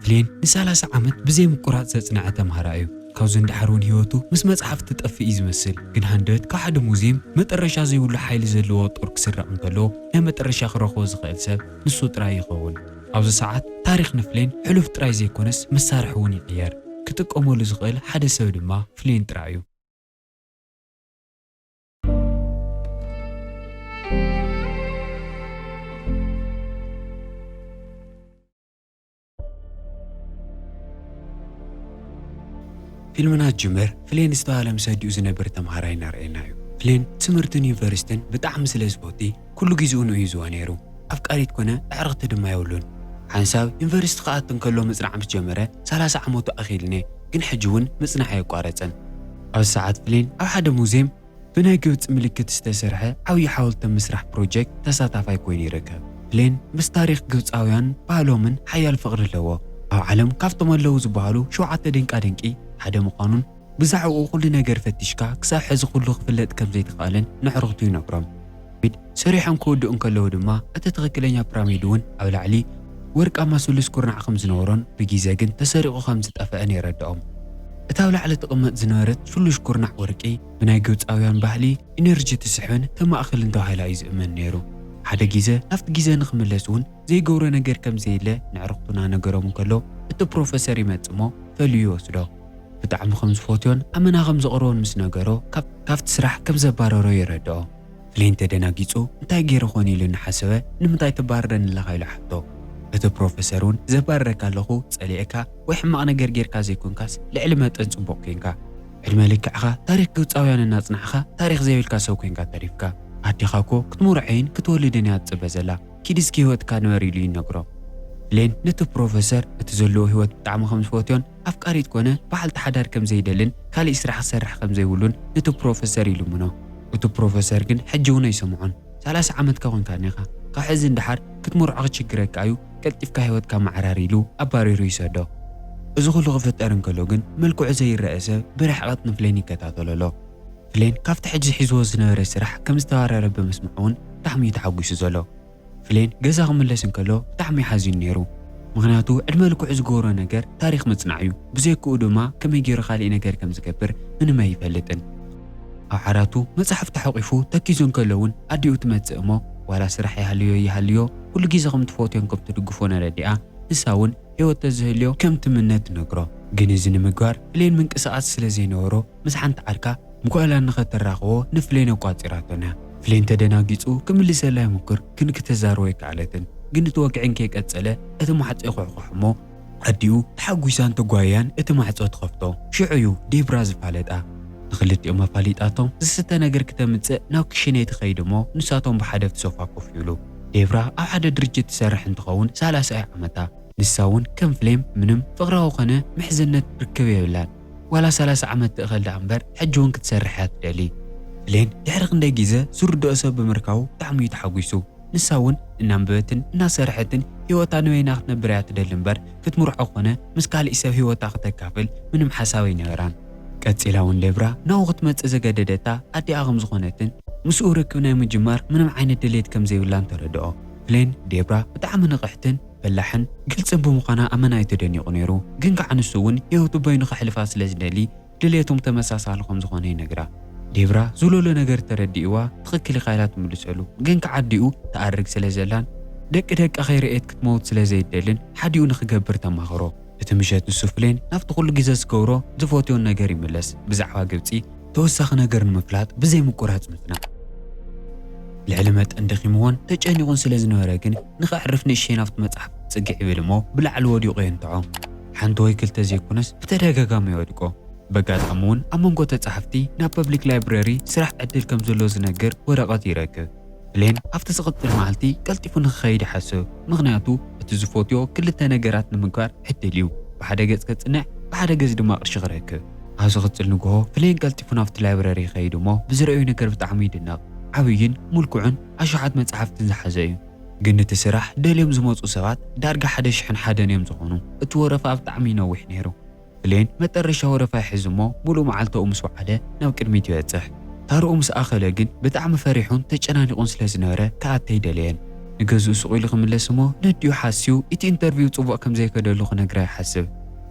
فلين نسالس عمت بزي مقرات زصنعه تمهرايو كاوزن دحرون هيوتو مس مصحف تطفي يزمسل كن هندت كحد موزيم مطرشا زيولو حيل زلو طور كسرق انكلو يا مطرشا خرخو زخيل سب نسو طراي يخون اوز ساعات تاريخ نفلين حلف طراي زيكونس مسارح ون يقير كتقومو زخيل حد سب دما فلين طرايو فيلمنا جمر فلين استوى مسديو زنبر تمهراينا رأينايو فلين تمرتن يونيفرستن بطعم سلازبوتي كل جزء يزوا نيرو أفكاريت كنا عرقت دما يولون حنساب يونيفرست قاعدتن كله مصنع مش جمرة 3 عمود أخيلني كن حجون مصنع يقارتن أو ساعات فلين أو حدا موزيم بناجوت ملكة استسرحة أو يحاول مسرح بروجكت تساطف يكون يركب فلين بس تاريخ جوت أويان بالومن حيال فقر لوا أو علم كافتم اللو زبالو شو عت دينكي حدا مقانون بزعو كل نجار فتشكا كسا حز كله خفلت كم زي تقالن نعرفتو ينقرم بيد سريحا كود انكلو دما اتتغكلنيا براميدون او لعلي ورق اما سلس كورنا خمس نورون بجيزاقن تسرقو 5 طفأن يردهم اتاو لعلي تقمت زنارت شلوش كورنا ورقي بناي جوت اويان بحلي انرجي تسحن تما اخل انتو هايلا يزئمن نيرو حدا جيزة نفت جيزة نخملسون زي قورا نجار كم زي اللي نعرفتونا نجارو منكلو اتو بروفيسوري ماتسمو فاليو يوسدو بتعم 5 فوتون أمنا 5 قرون مس نجارو كافت سرح كم زبارو يردو فلين تدناجيتو انتاي غير خوني لنحسبه نمتاي تباردن لغايل حطو اتو بروفيسورون زبارك لخو صليئكا وحما انا غير زيكون كاس لعلمات انصبوك كينكا علم لك عخا تاريخ قصاويان ناصنعخا تاريخ زيبلكا سو كينكا تاريخكا اديخاكو كتمور عين كتولدن ياصبزلا كيدسكي هوت كانوري لي نغرو لين نتو بروفيسور اتزلو هوت بتعم 5 فوتون أفكاريت كونه بحال تحدار كم زي دلن كالي إسرح سرح كم زي ولون نتو بروفيسور يلومنو نتو بروفيسور جن حجونا يسمعون 3 عمد كون كانيخا كحزن دحر كتمر عقد شجرك أيو كالتف كهوت كام عراريلو أباريرو يسدو إذا كل غفت أرنكلوجن ملكو زي الرئاسة برح عطن فليني كتاتولو فلين كافت حج حزو زنار سرح كم استوار رب مسمعون تحمي تحوش زلو فلين جزاهم اللي سنكلو تحمي حزين نيرو مغناتو عدمالكو عزقورو نجر تاريخ متصنعيو بزيكو دوما كم يجير خالي نجر كم زكبر من ما يفلتن أو عراتو مصحف تحقيفو تكيزون كلون أديو تمتزئمو ولا سرح يهاليو كل جيزغم تفوتين كم تدقفونا رديئة نساون هيوت تزهليو كم تمنات نقرو جنزين مقار فلين من كساعات سلازينورو مسحان تعركا مقالا نخطر راقو نفلين وقاتراتنا فلين تدناقيتو كم اللي سلا مكر كنك تزارويك علتن قنت واقعين كيك أتسأله اتم حد اخوحمو عديو تحقويسان تقوايان اتم حد اتخفتو شعيو دي براز فالتا نخلت يوم فاليتاتهم زستا نقر كتامتسأ ناوكشيني تخيدمو نساتهم بحدف سوفا كوفيولو ديبرا او حدا درجة تسارح انتخون 3 عمتا نساون كم فليم منم فقراو قنا محزنة ركبي بلان ولا 3 عمت تأخل دعنبر حجوان كتسارحات دالي فلين دحرق ندى جيزة سردو أساب بمركاو تعمو يتحقويسو نساون نامبتن ناسرحتن هيوتان ويناخ نبريات دلنبر كتمر عقونه مسكال إساب هيوتا تكافل من محساوي نيران كاتسيلاون ليبرا ناوغت متزجددتا أدي أغم زغونتن مسؤول ركبنا مجمار من عين دليت كم زي ولان تردو فلين ديبرا بتعمل نقحتن بلحن قلت سبو مقانا أمنا يتدني قنيرو جنك عن السون يهوتو بين خحلفاس لجدالي دليتهم تمساس على خمس غوني نقرا ديبرا زولولو نجر ترديوا تخكلي خيالات ملسلو جنك عديو تأرق سلازلان دك أخير إيد كتموت سلازي دلن حديو نخجبر تماخرو اتمشات السفلين نفط كل جزاز كورو زفوتيون نجر يملس بزعوا قبتي توسخ نجر مفلات بزي مكورات مثنا العلمات اندخيمون تجانيون سلازنا ولكن نخعرفني الشيء نفط متحف تسقع بالمو بلع الوديو قينتعو حنتوي كل تزيكونس بتدقاقام يودكو بقات أمون أمونكو تتصحفتي نا بابليك لايبراري سرح عدل كم زلو زنقر ورقات يراكب لين أفتى سقط المعلتي قلتي فن خيدي حسو مغنياتو اتزفوتيو كل التنقرات نمكار حتى اليو بحدا قز كتصنع بحدا قز دما قرش غريك هاسو غتسل نقوهو فلين قلتي فن أفت لايبراري خيدو مو بزرعيو نكر بتعميد الناق عويين ملكوعن أشعاد متحفت زحزايو قنت سرح داليوم زموتو سوات دارقا حدا شحن حدا نيم زخونو اتورفا بتعمي نوح نيرو فلين مترشا ورفا حزمو بولو معالتو أمس وعدا ناو كرميتو يتسح تارو أمس آخر لقن بتعم فريحون تجنانيقون سلازنارة كاتي دالين ንገዝኡ ሱቕ ኢሉ ክምለስ እሞ ነድዩ ሓስዩ እቲ ኢንተርቪው ጽቡቕ ከም ዘይከደሉ ክነግራ ይሓስብ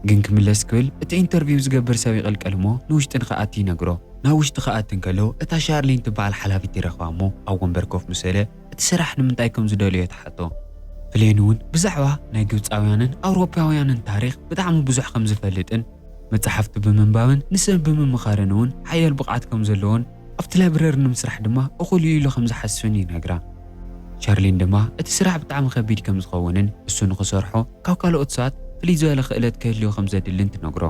ግን ክምለስ ክብል እቲ ኢንተርቪው ዝገብር ሰብ ይቕልቀል እሞ ንውሽጢ ንኽኣቱ ይነግሮ ናብ ውሽጢ ክኣቱ እንከሎ እታ ሻርሊን ትበሃል ሓላፊት ይረኽባ እሞ ኣብ ወንበር ኮፍ ምስ በለ እቲ ስራሕ ንምንታይ ከም ዝደልዮ ትሓቶ ፍሌን እውን ብዛዕባ ናይ ግብፃውያንን ኣውሮፓውያንን ታሪክ ብጣዕሚ ብዙሕ ከም ዝፈልጥን መጽሓፍቲ ብምንባብን ንሰብ ብምምኻርን እውን ሓያል ብቕዓት ከም ዘለዎን ኣብቲ ላይብረሪ ንምስራሕ ድማ እኹል ኢሉ ከም ዝሓስብን ይነግራ ሻርሊን ድማ እቲ ስራሕ ብጣዕሚ ከቢድ ከም ዝኸውንን እሱ ንኽሰርሖ ካብ ካልኦት ሰባት ፍልይ ዝበለ ክእለት ክህልዮ ከም ዘድልን ትነግሮ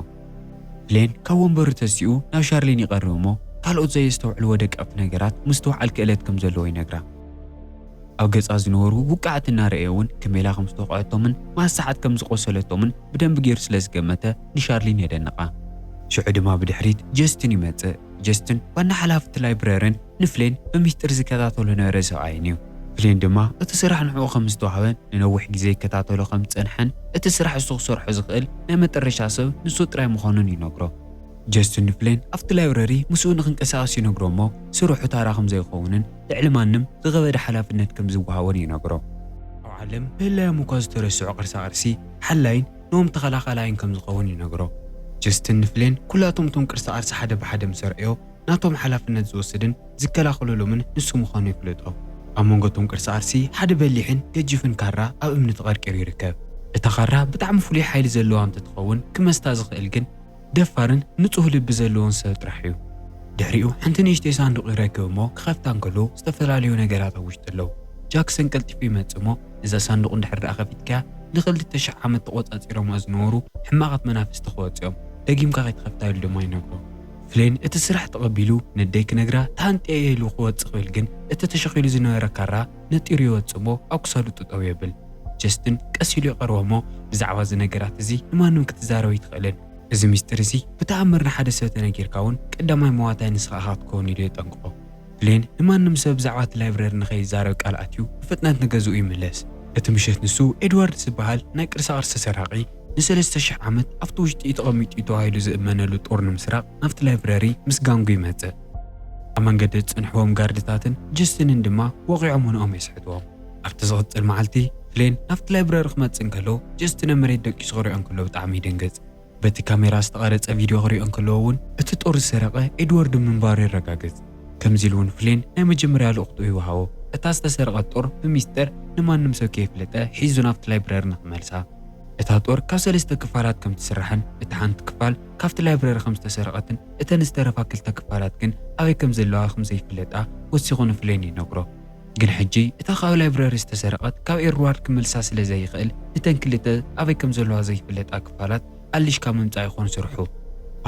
ፍሌን ካብ ወንበሩ ተሲኡ ናብ ሻርሊን ይቐርብ እሞ ካልኦት ዘየስተውዕልዎ ደቀቅቲ ነገራት ምስትውዓል ክእለት ከም ዘለዎ ይነግራ ኣብ ገጻ ዝነበሩ ውቃዓት እናረአየ እውን ከመይላ ከም ዝተወቅዐቶምን ማሰዓት ከም ዝቆሰለቶምን ብደንብ ገይሩ ስለ ዝገመተ ንሻርሊን የደንቃ ሽዑ ድማ ብድሕሪት ጀስትን ይመጽእ ጀስትን ዋና ሓላፍቲ ላይብረሪን ንፍሌን ብምስጢር ዝከታተሎ ነበረ ሰብኣይን እዩ ፍሌን ድማ እቲ ስራሕ ንዕኡ ከም ዝተዋህበን ንነዊሕ ግዜ ይከታተሎ ከም ዝጸንሐን እቲ ስራሕ እሱ ክሰርሖ ዝኽእል ናይ መጨረሻ ሰብ ንሱ ጥራይ ምዃኑን ይነግሮ ጀስትን ንፍሌን ኣብቲ ላይብረሪ ምስኡ ንክንቀሳቀስ ይነግሮ እሞ ስርሑ ታራ ከም ዘይኸውንን ልዕሊ ማንም ዝኸበደ ሓላፍነት ከም ዝወሃቦን ይነግሮ ኣብ ዓለም ብህላዮም እኳ ዝተረስዑ ቅርሳቅርሲ ሓላይን ንኦም ተኸላኸላይን ከም ዝኸውን ይነግሮ ጀስትን ንፍሌን ኩላቶም እቶም ቅርሳቅርሲ ሓደ ብሓደ ምስ ረአዮ ናቶም ሓላፍነት ዝወስድን ዝከላኸለሎምን ንሱ ምዃኑ ይፍለጦ ኣብ መንጎቶም ቅርሳቅርሲ ሓደ በሊሕን ገጅፍን ካራ ኣብ እምኒ ተቐርቂሩ ይርከብ እታ ካራ ብጣዕሚ ፍሉይ ሓይሊ ዘለዋ እንትትኸውን ክመስታ ዝኽእል ግን ደፋርን ንጹህ ልቢ ዘለዎን ሰብ ጥራሕ እዩ ድሕሪኡ ሓንቲ ንእሽተይ ሳንዱቕ ይረክብ እሞ ክኸፍታ እንከሎ ዝተፈላለዩ ነገራት ኣብ ውሽጢ ኣለዉ ጃክሰን ቀልጢፉ ይመጽእ እሞ እዛ ሳንዱቕ እንድሕር ደኣ ከፊትካ ን2,000 ዓመት ተቖጻጺሮም ዝነበሩ ሕማቓት መናፍስቲ ክወፅኦም ደጊምካ ከይትኸፍታ ኢሉ ድማ ይነግሮ ፍሌን እቲ ስራሕ ተቐቢሉ ንደይ ክነግራ ታንጥየ ኢሉ ክወፅእ ክብል ግን እቲ ተሸኺሉ ዝነበረ ካራ ነጢሩ ይወፅእ እሞ ኣብ ክሳዱ ጠጠው የብል ጀስትን ቀስ ኢሉ ይቐርቦ እሞ ብዛዕባ እዚ ነገራት እዚ ንማንም ክትዛረብ ይትኽእልን እዚ ሚስጥር እዚ ብተኣምር ንሓደ ሰብ ተነጊርካ እውን ቀዳማይ መዋታይ ንስኻ ክትከውን ኢሉ የጠንቅቆ ፍሌን ንማንም ሰብ ብዛዕባ እቲ ላይብረሪ ንኸይዛረብ ቃል ኣትዩ ብፍጥነት ንገዝኡ ይምለስ እቲ ምሸት ንሱ ኤድዋርድ ዝበሃል ናይ ቅርሳቅርሲ ሰራቂ ን3,000 ዓመት ኣብቲ ውሽጢ ተቐሚጡ ተባሂሉ ዝእመነሉ ጦር ንምስራቅ ናብቲ ላይብረሪ ምስ ጋንጉ ይመጽእ ኣብ መንገዲ ዝፅንሕዎም ጋርድታትን ጀስትንን ድማ ወቂዖም ሆኖም የስሕትዎም ኣብቲ ዝቕፅል መዓልቲ ፍሌን ናብቲ ላይብረሪ ክመጽእ እንከሎ ጀስትን ኣብ መሬት ደቂሱ ክሪኦ እንከሎ ብጣዕሚ ይድንገጽ በቲ ካሜራ ዝተቐረጸ ቪድዮ ክሪኦ እንከሎ እውን እቲ ጦር ዝሰረቀ ኤድዋርድ ምንባሩ ይረጋገጽ ከምዚ ኢሉ እውን ፍሌን ናይ መጀመርያ ልኡኽቱ ይወሃቦ እታ ዝተሰረቀት ጦር ብምስጥር ንማንም ሰብ ከይፍለጠ ሒዙ ናብቲ ላይብረሪ ንክመልሳ እታ ጦር ካብ 3 ክፋላት ከም ትስራሕን እቲ ሓንቲ ክፋል ካብቲ ላይብረሪ ከም ዝተሰረቀትን እተን ዝተረፋ 2 ክፋላት ግን ኣበይ ከም ዘለዋ ከም ዘይፍለጣ ወሲኹ ንፍሌን ይነግሮ ግን ሕጂ እታ ካብ ላይብረሪ ዝተሰረቀት ካብ ኤድዋርድ ክመልሳ ስለ ዘይኽእል እተን 2 ኣበይ ከም ዘለዋ ዘይፍለጣ ክፋላት ኣሊሽካ ምምጻእ ይኾን ስርሑ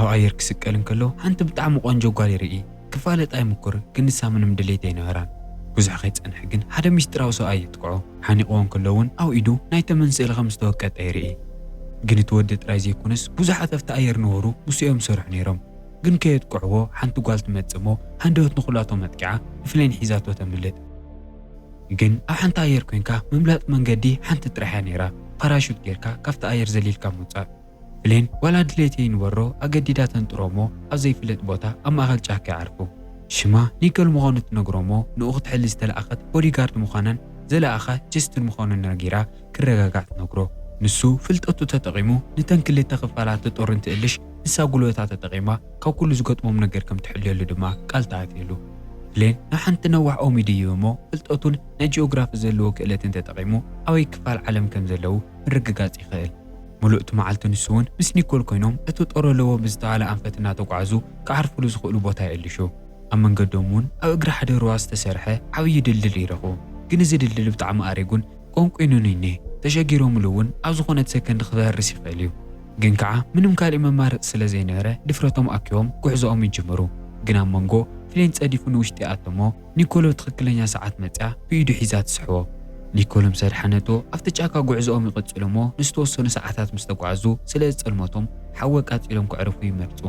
ኣብ ኣየር ክስቀል እንከሎ ሓንቲ ብጣዕሚ ቆንጆ ጓል ይርኢ ክፋለጥ ኣይምኩር ግን ንሳ ምንም ድሌት ኣይነበራን ብዙሕ ከይጸንሕ ግን ሓደ ሚስጥራዊ ሰብኣይ ይጥቅዖ ሓኒቕዎ እንከሎ እውን ኣብ ኢዱ ናይ ተመን ስእሊ ከም ዝተወቀጠ ይርኢ ግን እቲ ወዲ ጥራይ ዘይኮነስ ብዙሓት ኣብቲ ኣየር ነበሩ ምስኦም ሰርሑ ነይሮም ግን ከየጥቅዕዎ ሓንቲ ጓል ትመጽእ እሞ ሃንደበት ንኹላቶም መጥቂዓ ንፍሌን ሒዛቶ ተምልጥ ግን ኣብ ሓንቲ ኣየር ኮንካ ምምላጥ መንገዲ ሓንቲ ጥራሕ እያ ነይራ ፓራሹት ጌርካ ካብቲ ኣየር ዘሊልካ ምውፃእ ፍሌን ዋላ ድሌት ይንበሮ ኣገዲዳ ተንጥሮ እሞ ኣብ ዘይፍለጥ ቦታ ኣብ ማእኸል ጫካ ይዓርፉ ሽማ ኒኮል ምዃኑ ትነግሮ እሞ ንኡ ክትሕሊ ዝተለኣኸት ቦዲጋርድ ምዃናን ዘለኣኸ ጀስትን ምዃኑን ነጊራ ክረጋጋዕ ትነግሮ ንሱ ፍልጠቱ ተጠቒሙ ነተን 2 ክፋላት ጦር እንትእልሽ ንሳ ጉልበታ ተጠቒማ ካብ ኩሉ ዝገጥሞም ነገር ከም ትሕልየሉ ድማ ቃል ተኣትየሉ ፍሌን ናብ ሓንቲ ነዋሕ ኦም ይድይብ እሞ ፍልጠቱን ናይ ጂኦግራፊ ዘለዎ ክእለትን ተጠቒሙ ኣበይ ክፋል ዓለም ከም ዘለዉ ምርግጋጽ ይኽእል ሙሉእቲ መዓልቲ ንሱ እውን ምስ ኒኮል ኮይኖም እቲ ጦር ኣለዎ ብዝተባሃለ ኣንፈት እናተጓዓዙ ክዓርፍሉ ዝኽእሉ ቦታ የእልሹ ኣብ መንገዶም እውን ኣብ እግሪ ሓደ ሩባ ዝተሰርሐ ዓብዪ ድልድል ይረኽቡ ግን እዚ ድልድል ብጣዕሚ ኣሬጉን ቆንቂኑን እኒሄ ተሸጊሮምሉ እውን ኣብ ዝኾነት ሰከንድ ክበርስ ይኽእል እዩ ግን ከዓ ምንም ካልእ መማረፂ ስለ ዘይነበረ ድፍረቶም ኣኪቦም ጉዕዞኦም ይጅምሩ ግን ኣብ መንጎ ፍሌን ጸዲፉ ንውሽጢ ኣቶሞ ኒኮሎ ትኽክለኛ ሰዓት መጽያ ብኢዱ ሒዛ ትስሕቦ ኒኮሎ ምሰድ ሓነቶ ኣብቲ ጫካ ጉዕዞኦም ይቕጽሉ እሞ ንዝተወሰኑ ሰዓታት ምስ ተጓዓዙ ስለ ዝጸልሞቶም ሓወ ቃጺሎም ክዕርፉ ይመርጹ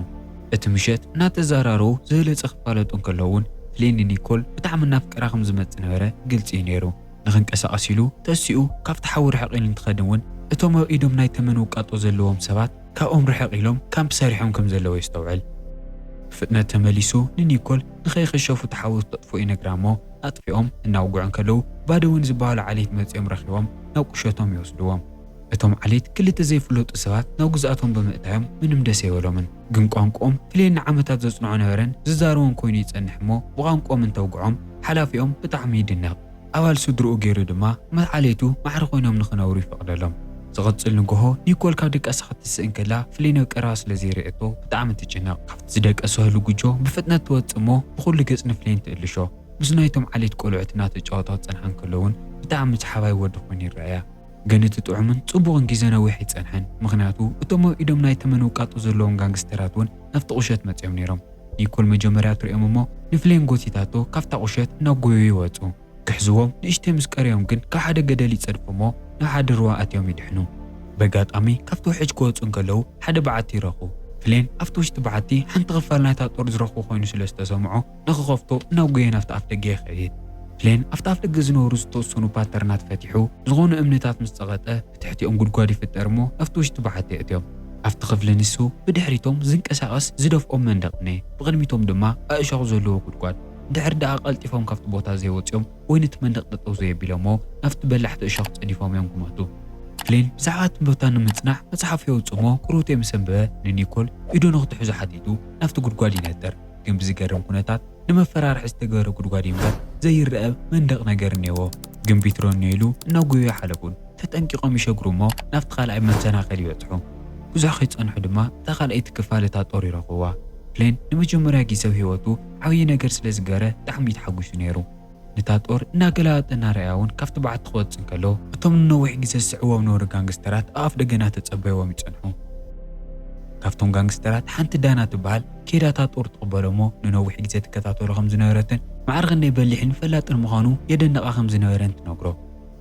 እቲ ምሸት እናተዘራረቡ ዝበለጸ ክፋለጡ እንከለውን ፍሌን ኒኮል ብጣዕሚ ናፍቀራ ከም ዝመጽእ ነበረ ግልጺ እዩ ነይሩ ንኽንቀሳቐስ ኢሉ ተሲኡ ካብቲ ሓዊ ርሕቕ ኢሉ እንትኸድን እውን እቶም ኣብ ኢዶም ናይ ተመን ውቃጦ ዘለዎም ሰባት ካብኦም ርሕቕ ኢሎም ካምፕ ሰሪሖም ከም ዘለዎ የስተውዕል ብፍጥነት ተመሊሱ ንኒኮል ንኸይክሸፉ ተሓዊ ተጥፎ ይነግራ እሞ ኣጥፊኦም እናውግዑን ከለዉ ባዶውን ዝበሃሉ ዓሌት መፂኦም ረኺቦም ናብ ቁሸቶም ይወስድዎም። እቶም ዓሌት ክልተ ዘይፍለጡ ሰባት ናብ ግዝኣቶም ብምእታዮም ምንም ደስ የበሎምን። ግን ቋንቋኦም ፍሌን ንዓመታት ዘጽንዖ ነበረን ዝዛረቦም ኮይኑ ይጸንሕ እሞ ብቋንቋኦም እንተውግዖም ሓላፊኦም ብጣዕሚ ይድነቕ። ኣባል ስድርኡ ገይሩ ድማ መዓሌቱ ማዕሪ ኮይኖም ንኽነብሩ ይፈቕደሎም። ዝቕጽል ንግሆ ኒኮል ካብ ደቃሳ ክትስእን ከላ ፍሌን ኣብ ቀረባ ስለ ዘይርአቶ ብጣዕሚ ትጭነቕ። ካብቲ ዝደቀሰ ህልጉጆ ብፍጥነት ትወፅእ እሞ ብኹሉ ገጽ ንፍሌን ትእልሾ። ምስ ናይቶም ዓሌት ቆልዑት እናተጫወታ ክጸንሐን ከለውን ብጣዕሚ ሰሓባይ ወዲ ኮይኑ ይረአያ። ግን እቲ ጥዑምን ጽቡቕን ግዜ ነዊሕ ይጸንሐን። ምክንያቱ እቶም ኣብ ኢዶም ናይ ተመን ውቃጡ ዘለዎም ጋንግስተራት እውን ናብቲ ቁሸት መፅዮም ነይሮም። ኒኮል መጀመርያ ትሪኦም እሞ ንፍሌን ጎቲታቶ ካብታ ቁሸት እናጎዩ ይወፁ። ክሕዝዎም ንእሽተይ ምስ ቀሪዮም ግን ካብ ሓደ ገደል ይጸድፉ እሞ ናብ ሓደ ሩባ ኣትዮም ይድሕኑ። በጋጣሚ ካብቲ ውሕጅ ክወፁ እንከለዉ ሓደ በዓቲ ይረኽቡ። ፍሌን ኣብቲ ውሽጢ በዓቲ ሓንቲ ክፋል ናይታ ጦር ዝረኽቡ ኮይኑ ስለ ዝተሰምዖ ንኽኸፍቶ እናጎየ ናብቲ ኣፍ ደገ ይኸይድ። ፍሌን ኣብቲ ኣፍ ደገ ዝነበሩ ዝተወሰኑ ፓተርናት ፈቲሑ ዝኾኑ እምነታት ምስ ፀቐጠ ብትሕቲኦም ጉድጓድ ይፍጠር እሞ ኣብቲ ውሽጢ በዓቲ እትዮም። ኣብቲ ክፍሊ ንሱ ብድሕሪቶም ዝንቀሳቐስ ዝደፍኦም መንደቕ እኒአ፣ ብቕድሚቶም ድማ ኣእሻኽ ዘለዎ ጉድጓድ። ድሕሪ ደኣ ቀልጢፎም ካብቲ ቦታ ዘይወፂኦም ወይ ነቲ መንደቕ ጠጠው ዘየቢሎሞ ናብቲ በላሕቲ እሾኽ ፀዲፎም እዮም ክመቱ። ፍሌን ብዛዕባ እቲ ቦታ ንምጽናዕ መጽሓፍ የውፅእ እሞ ቁሩቴ ምስ ኣንበበ ንኒኮል ኢዱ ንኽትሕዞ ሓቲቱ ናብቲ ጉድጓድ ይነጥር። ግን ብዝገርም ኩነታት ንመፈራርሒ ዝተገበረ ጉድጓድ እምበር ዘይርአ መንደቕ ነገር እኒአዎ። ግን ቢትሮ እኒኢሉ እናጎዩ ሓለፉን። ተጠንቂቖም ይሸግሩ እሞ ናብቲ ካልኣይ መሰናኸሊ ይበጽሑ። ብዙሕ ከይጸንሑ ድማ እታ ካልኣይቲ ክፋል እታ ጦር ይረኽብዋ። ፍሌን ንመጀመርያ ግዜ ኣብ ህይወቱ ዓብዪ ነገር ስለ ዝገበረ ብጣዕሚ ተሓጒሱ ነይሩ። ነታ ጦር እናገላበጠ እናርኣያ እውን ካብቲ በዓቲ ክወፅእ እንከሎ እቶም ንነዊሕ ግዜ ዝስዕቦም ነበሩ ጋንግስተራት ኣብ ደገና ተጸበይዎም ይጸንሑ። ካብቶም ጋንግስተራት ሓንቲ ዳና ትበሃል ኬዳታ ጦር ትቕበሎ እሞ ንነዊሕ ግዜ ትከታተሎ ከም ዝነበረትን ማዕርግ ናይ በሊሕን ፈላጥን ምዃኑ የደነቓ ከም ዝነበረን ትነግሮ።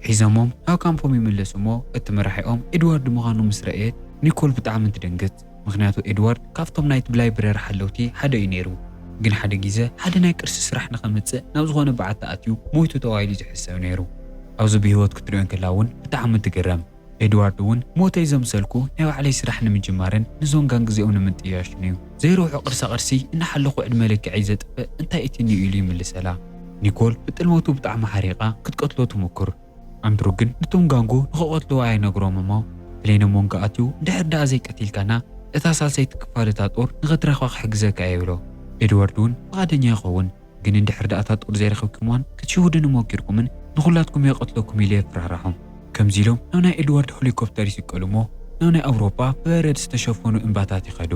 ሒዞሞም ናብ ካምፖም ይምለሱ እሞ እቲ መራሒኦም ኤድዋርድ ምዃኑ ምስ ረአየት ኒኮል ብጣዕሚ ትደንግጽ። ምክንያቱ ኤድዋርድ ካብቶም ናይቲ ላይብረሪ ሓለውቲ ሓደ እዩ ነይሩ። ግን ሓደ ግዜ ሓደ ናይ ቅርሲ ስራሕ ንኸምፅእ ናብ ዝኾነ በዓቲ ኣትዩ ሞይቱ ተባሂሉ ዝሕሰብ ነይሩ። ኣብዚ ብሂወት ክትሪኦ ከላ እውን ብጣዕሚ ትግረም። ኤድዋርድ እውን ሞተይ ዘምሰልኩ ናይ ባዕለይ ስራሕ ንምጅማርን ንዞም ጋንግ እዚኦም ንምጥያሽን እዩ። ዘይርውሑ ቅርሳ ቅርሲ እናሓለኹ ዕድመ ለክዐይ ዘጥፍእ እንታይ እቲ ኢሉ ይምልሰላ። ኒኮል ብጥልሞቱ ብጣዕሚ ሓሪቓ ክትቀትሎ ትሙክር። ኣምድሩ ግን ነቶም ጋንጉ ንኽቐትልዋ ኣይነግሮም እሞ ፍሌን ሞንጎ ኣትዩ ድሕር ዳኣ ዘይቀቲልካና እታ ሳልሰይቲ ክፋል እታ ጦር ንኽትረኽባ ክሕግዘካ የብሎ። ኤድዋርድ እውን ፈቓደኛ ይኸውን። ግን እንድሕር ዳኣ እታ ጦር ዘይረኸብኩምዋን ክትሽውድን ሞኪርኩምን ንኹላትኩም የቐትለኩም ኢሉ የፍራርሖም። ከምዚ ኢሎም ናብ ናይ ኤድዋርድ ሄሊኮፕተር ይስቀሉ እሞ ናብ ናይ ኣውሮፓ በበረድ ዝተሸፈኑ እምባታት ይኸዱ።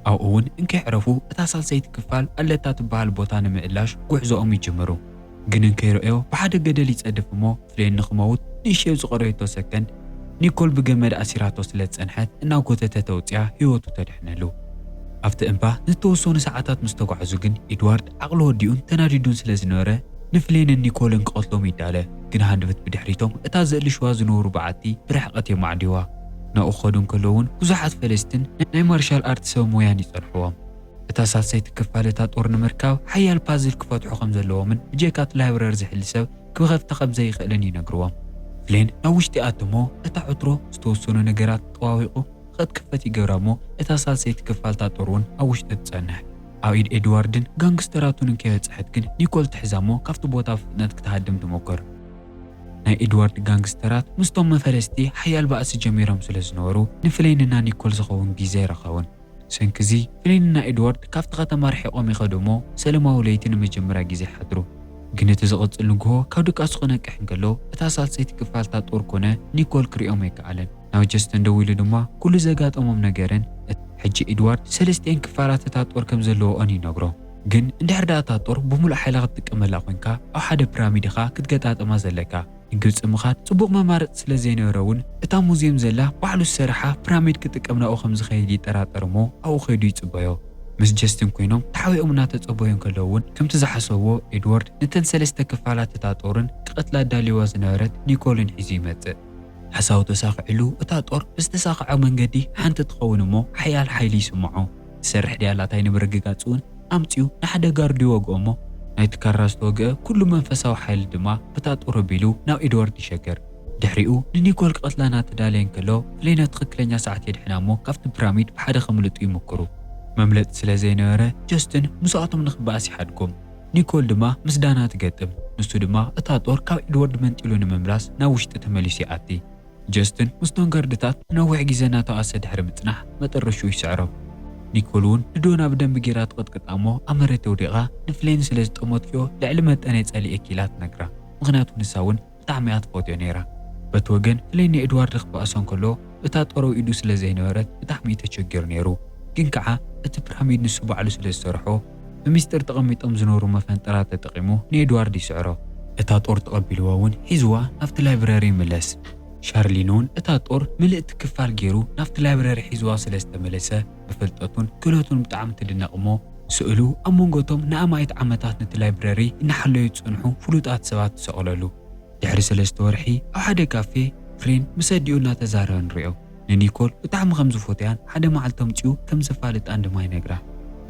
ኣብኡ እውን እንከይዕረፉ እታ ሳልሰይቲ ክፋል ኣለታ ትበሃል ቦታ ንምእላሽ ጉዕዞኦም ይጅምሩ። ግን እንከይረአዮ ብሓደ ገደል ይጸድፍ እሞ ፍሌን ንኽመውት ንእሽተይ ዝቐረየቶ ሰከንድ ኒኮል ብገመድ ኣሲራቶ ስለ ዝጸንሐት እናጎተተ ተውፅያ ህይወቱ ተድሕነሉ። ኣብቲ እምባ ዝተወሰኑ ሰዓታት ምስ ተጓዓዙ ግን ኤድዋርድ ዓቕሊ ወዲኡን ተናዲዱን ስለ ዝነበረ ንፍሌንን ኒኮልን ክቐትሎም ይዳለ። ግን ሃንደበት ብድሕሪቶም እታ ዘእልሽዋ ዝነበሩ በዓቲ ብርሕቐት የማዕዲዋ። ናብኡ ክኸዱ እንከለውን ብዙሓት ፈለስትን ናይ ማርሻል ኣርት ሰብ ሞያን ይጸንሕዎም። እታ ሳልሰይቲ ክፋል እታ ጦር ንምርካብ ሓያል ፓዝል ክፈትሑ ከም ዘለዎምን ብጀካት ላይብረሪ ዝሕሊ ሰብ ክኸፍታ ከም ዘይኽእልን ይነግርዎም። ፍሌን ናብ ውሽጢ ኣትሞ እታ ዕትሮ ዝተወሰኑ ነገራት ጠዋዊቑ ክትክፈት ይገብራ እሞ እታ ሳልሰይቲ ክፋል እታ ጦር እውን ኣብ ውሽጢ ትጸንሕ። ኣብ ኢድ ኤድዋርድን ጋንግስተራቱን እንከይበጽሐት ግን ኒኮል ትሕዛ እሞ ካብቲ ቦታ ብፍጥነት ክትሃድም ትሞክር። ናይ ኤድዋርድ ጋንግስተራት ምስቶም መፈለስቲ ሓያል ባእሲ ጀሚሮም ስለ ዝነበሩ ንፍሌንና ኒኮል ዝኸውን ግዜ ይረኸቡን። ሰንኪዚ ፍሌንና ኤድዋርድ ካብቲ ከተማ ርሒቖም ይኸዱ እሞ ሰላማዊ ለይቲ ንመጀመርያ ግዜ ይሓድሩ። ግን እቲ ዝቕጽል ንግሆ ካብ ድቃሱ ክነቅሕ እንከሎ እታ ሳልሰይቲ ክፋል እታ ጦር ኮነ ኒኮል ክሪኦም ኣይከኣለን። ናብ ጀስተን ደው ኢሉ ድማ ኩሉ ዘጋጠሞም ነገርን ሕጂ ኤድዋርድ ሰለስቲአን ክፋላት እታ ጦር ከም ዘለዎን ይነግሮ። ግን እንድሕር ዳኣ እታ ጦር ብሙሉእ ሓይላ ክትጥቀመላ ኮይንካ ኣብ ሓደ ፒራሚድ ኢኻ ክትገጣጠማ ዘለካ። ንግብፂ ምኻድ ጽቡቕ መማረፂ ስለ ዘይነበረ እውን እታ ሙዝየም ዘላ ባዕሉ ዝሰርሓ ፒራሚድ ክጥቀም ናብኡ ከም ዝኸይድ ይጠራጠር እሞ ኣብኡ ከይዱ ይጽበዮ። ምስ ጀስትን ኮይኖም ተሓቢኦም እናተጸበዩ ከለዉ እውን ከምቲ ዝሓሰብዎ ኤድዋርድ ነተን ሰለስተ ክፋላት እታ ጦርን ክቐትላ ዳልይዋ ዝነበረት ኒኮልን ሒዙ ይመጽእ። ሓሳቡ ተሳኺዑሉ እታ ጦር ብዝተሳኽዐ መንገዲ ሓንቲ ትኸውን እሞ ሓያል ሓይሊ ይስምዖ። ዝሰርሕ ድያላታይ ንምርግጋጽ እውን ኣምፂኡ ንሓደ ጋርዲ ይወግኦ እሞ ናይቲ ካራ ዝተወግአ ኩሉ መንፈሳዊ ሓይሊ ድማ በታ ጦር ኣቢሉ ናብ ኤድዋርድ ይሸገር። ድሕሪኡ ንኒኮል ክቐትላ እናተዳለየ እንከሎ ፍሌን ትኽክለኛ ሰዓት የድሕና እሞ ካብቲ ፒራሚድ ብሓደ ከምልጡ ይምክሩ። መምለጢ ስለ ዘይነበረ ጀስትን ምስኣቶም ንኽበኣስ ይሓድጎም። ኒኮል ድማ ምስ ዳና ትገጥም ንሱ ድማ እታ ጦር ካብ ኤድዋርድ መንጢሉ ንምምላስ ናብ ውሽጢ ተመሊሱ ይኣቲ ጀስትን ምስቶም ገርድታት ነዊሕ ግዜ እናተዋሰ ድሕሪ ምጽናሕ መጠረሹ ይስዕሮም ኒኮል እውን ንዶና ብደንቢ ጌራ ትቐጥቅጣ እሞ ኣብ መሬት ወዲቓ ንፍሌን ስለ ዝጠሞትዮ ልዕሊ መጠነ ጸሊእ ኪላ ትነግራ ምክንያቱ ንሳ እውን ብጣዕሚ እያ ትፈትዮ ነይራ በቲ ወገን ፍሌን ንኤድዋርድ ክበኣሶን ከሎ እታ ጦር ኢዱ ስለ ዘይነበረት ብጣዕሚ ተቸጊሩ ነይሩ ግን ከዓ እቲ ፒራሚድ ንሱ ባዕሉ ስለ ዝሰርሖ ብምስጢር ተቐሚጦም ዝነበሩ መፈንጠራት ተጠቒሙ ንኤድዋርድ ይስዕሮ እታ ጦር ተቐቢልዋ እውን ሒዝዋ ናብቲ ላይብረሪ ይምለስ ሻርሊን እውን እታ ጦር ምልእቲ ክፋል ገይሩ ናብቲ ላይብረሪ ሒዝዋ ስለ ዝተመለሰ ብፍልጠቱን ክእለቱን ብጣዕሚ ትድነቕ እሞ ስእሉ ኣብ መንጎቶም ንኣማይት ዓመታት ነቲ ላይብረሪ እናሓለዩ ዝፀንሑ ፍሉጣት ሰባት ዝሰቕለሉ ድሕሪ 3 ወርሒ ኣብ ሓደ ካፌ ፍሌን ምስ ኣዲኡ እናተዛረበ ንሪኦ ንኒኮል ብጣዕሚ ከም ዝፎትያን ሓደ መዓልቲ ኣምፂኡ ከም ዘፋልጣን ድማ ይነግራ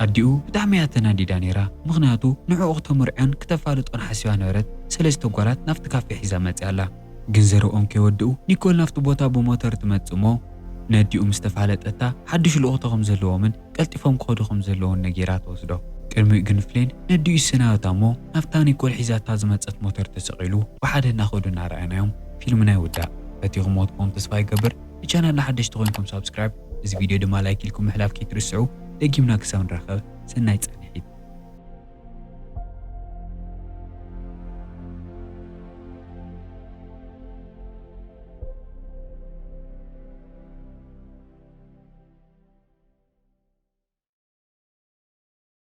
ኣዲኡ ብጣዕሚ እያ ተናዲዳ ነይራ ምክንያቱ ንዕኡ ክተመርዕዮን ክተፋልጦን ሓሲባ ነበረት 3 ጓላት ናብቲ ካፌ ሒዛ መፅያ ኣላ ግን ዘረኦም ከይወድኡ ኒኮል ናብቲ ቦታ ብሞተር ትመጽእ እሞ ነዲኡ ምስ ተፋለጠታ ሓድሽ ልኡኽቶ ከም ዘለዎምን ቀልጢፎም ክኸዱ ከም ዘለዎን ነጊራ ተወስዶ ቅድሚኡ ግን ፍሌን ነዲኡ ይሰናበታ እሞ ናብታ ኒኮል ሒዛታ ዝመፀት ሞተር ተሰቒሉ ብሓደ እናኸዱ እናረኣናዮም ፊልምና ይውዳእ ፈቲኹም ሞትኩም ተስፋ ይገብር ንቻናልና ሓደሽቲ ኮይንኩም ሳብስክራይብ እዚ ቪድዮ ድማ ላይክ ኢልኩም ምሕላፍ ከይትርስዑ ደጊምና ክሳብ ንራኸብ ሰናይ